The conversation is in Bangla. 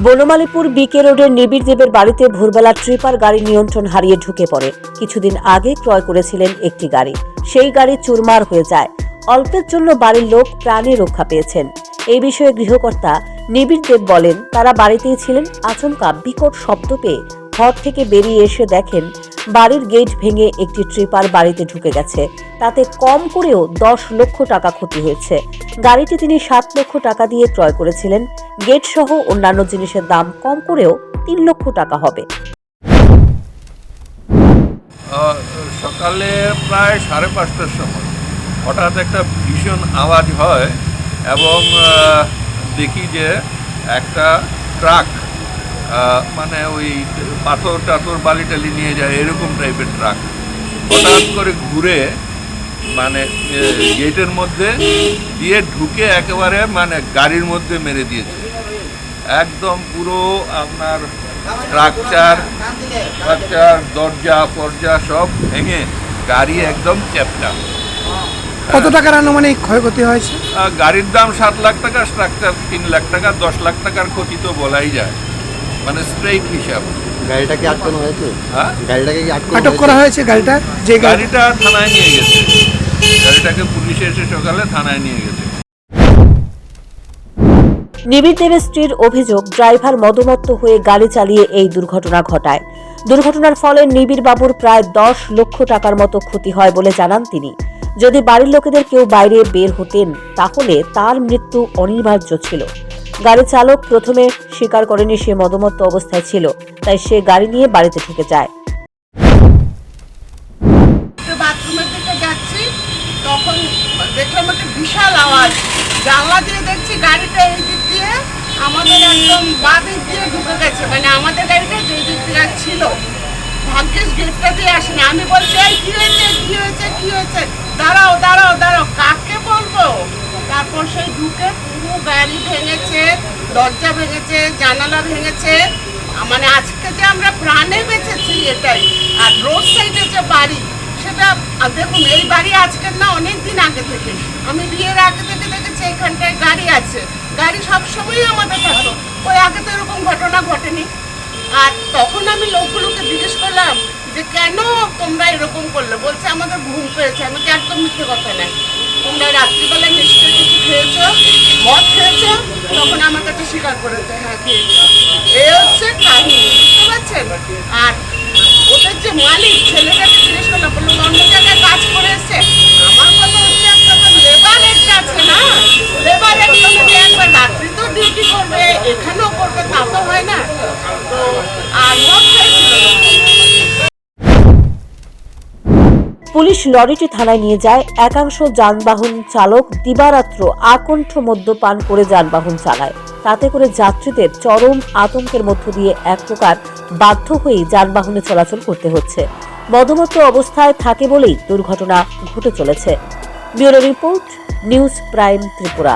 বনমালীপুর বিকে রোডের নিবিড় দেবের বাড়িতে ভোরবেলা ট্রিপার গাড়ি নিয়ন্ত্রণ হারিয়ে ঢুকে পড়ে। কিছুদিন আগে ক্রয় করেছিলেন একটি গাড়ি, সেই গাড়ি চুরমার হয়ে যায়। অল্পের জন্য বাড়ির লোক প্রাণে রক্ষা পেয়েছেন। এই বিষয়ে গৃহকর্তা নিবিড় দেব বলেন, তারা বাড়িতেই ছিলেন। আচমকা বিকট শব্দ পেয়ে ঘর থেকে বেরিয়ে এসে দেখেন বাড়ির গেট ভেঙে একটি ট্রিপার বাড়িতে ঢুকে গেছে। তাতে কম করেও 10 লক্ষ টাকা ক্ষতি হয়েছে। গাড়িটি তিনি 7 লক্ষ টাকা দিয়ে ক্রয় করেছিলেন। গেট সহ অন্যান্য জিনিসের দাম কম করেও 3 লক্ষ টাকা হবে। সকালে প্রায় 5:30টার সময় হঠাৎ একটা ভীষণ আওয়াজ হয় এবং দেখি যে একটা ট্রাক, মানে ওই পাথর টাথর বালি টালি নিয়ে যায় এরকম টাইপের ট্রাক হঠাৎ করে ঘুরে মানে গেটের মধ্যে দিয়ে ঢুকে একেবারে মানে গাড়ির মধ্যে মেরে দিয়েছে। একদম পুরো আপনার স্ট্রাকচার দরজা ফরজা সব ভেঙে গাড়ি একদম চ্যাপ্টা। কত টাকার আনুমানিক ক্ষয়ক্ষতি হয়েছে? গাড়ির দাম 7 লাখ টাকা, স্ট্রাকচার 3 লাখ টাকা, 10 লাখ টাকার ক্ষতি তো বলাই যায়, মানে স্ট্রেইট হিসাব। গাড়িটাকে আটকানো হয়েছে? হ্যাঁ, গাড়িটাকে আটক করা হয়েছে। গাড়িটা থানায় নিয়ে গেছে, গাড়িটাকে পুলিশে এসে সকালে থানায় নিয়ে গেছে। নিবিড় দেবের স্ত্রীর অভিযোগ, ড্রাইভার মদমত্ত হয়ে গাড়ি চালিয়ে এই দুর্ঘটনা ঘটায়। দুর্ঘটনার ফলে নিবিড় বাবুর প্রায় 10 লক্ষ টাকার মতো ক্ষতি হয় বলে জানান তিনি। যদি বাড়ির লোকেদের কেউ বাইরে বের হতেন তাহলে তার মৃত্যু অনিবার্য ছিল। গাড়ি চালক প্রথমে স্বীকার করেনি সে মদমত্ত অবস্থায় ছিল, তাই সে গাড়ি নিয়ে বাড়িতে ঢুকে যায়। বাথরুমের দিকে যাচ্ছি, তখন দেখলাম একটা বিশাল আওয়াজ। জানলা দিয়ে দেখছি গাড়িটা এই দিক দিয়ে আমাদের একদম বাঁ দিক দিয়ে ঢুকে গেছে, মানে আমাদের গাড়িটা যে দিক দিয়ে ছিল। ভাগ্যেশ গেটটা দিয়ে আসেনি। আমি বলছি, এই কি হয়েছে কি হয়েছে কি হয়েছে, দাঁড়াও দাঁড়াও দাঁড়াও, কাকে বলবো? তারপর সেই ঢুকে পুরো গাড়ি ভেঙেছে, দরজা ভেঙেছে, জানালা ভেঙেছে। মানে আজকে যে আমরা প্রাণে বেঁচেছি এটাই। আর রোড সাইডে যে বাড়ি, সেটা দেখুন, এই বাড়ি আজকের না, অনেক দিন আগে থেকে, আমি বিয়ের আগে থেকে দেখেছি এখানটায় গাড়ি আছে। গাড়ি সবসময়ই আমাদের থাকতো, ওই আগে তো এরকম ঘটনা ঘটেনি। আর তখন আমি লোকগুলোকে জিজ্ঞেস করলাম যে কেন তোমরা এরকম করলে? বলছে আমাদের ঘুম পেয়েছে। আমি কি একদম মিথ্যে কথা নেই, তোমরা রাত্রিবেলায় নিশ্চয়ই কিছু খেয়েছো, মদ খেয়েছো? তখন আমার কাছে স্বীকার করেছে, হ্যাঁ খেয়েছি। এই হচ্ছে কাহিনী, বুঝতে পারছেন? আর ওদের যে মালিক, ছেলেটাকে জিজ্ঞেস করলাম, বললো অন্য জায়গায় কাজ করে এসছে। আমার কথা হচ্ছে একটা লেবার একটা আছে না, লেবার একটা যদি একবার রাত্রি তো ডিউটি করবে, এখানেও করবে, তা তো হয় না। তো আর মদ খেয়েছিল। পুলিশ লরিটি থানায় নিয়ে যায়। একাংশ যানবাহন চালক দিবারাত্র আকণ্ঠ মদ্যপান করে যানবাহন চালায়। তাতে করে যাত্রীদের চরম আতঙ্কের মধ্য দিয়ে এক প্রকার বাধ্য হয়েই যানবাহনে চলাচল করতে হচ্ছে। মদমত্ত অবস্থায় থাকে বলেই দুর্ঘটনা ঘটে চলেছে। Bureau report, news prime Tripura.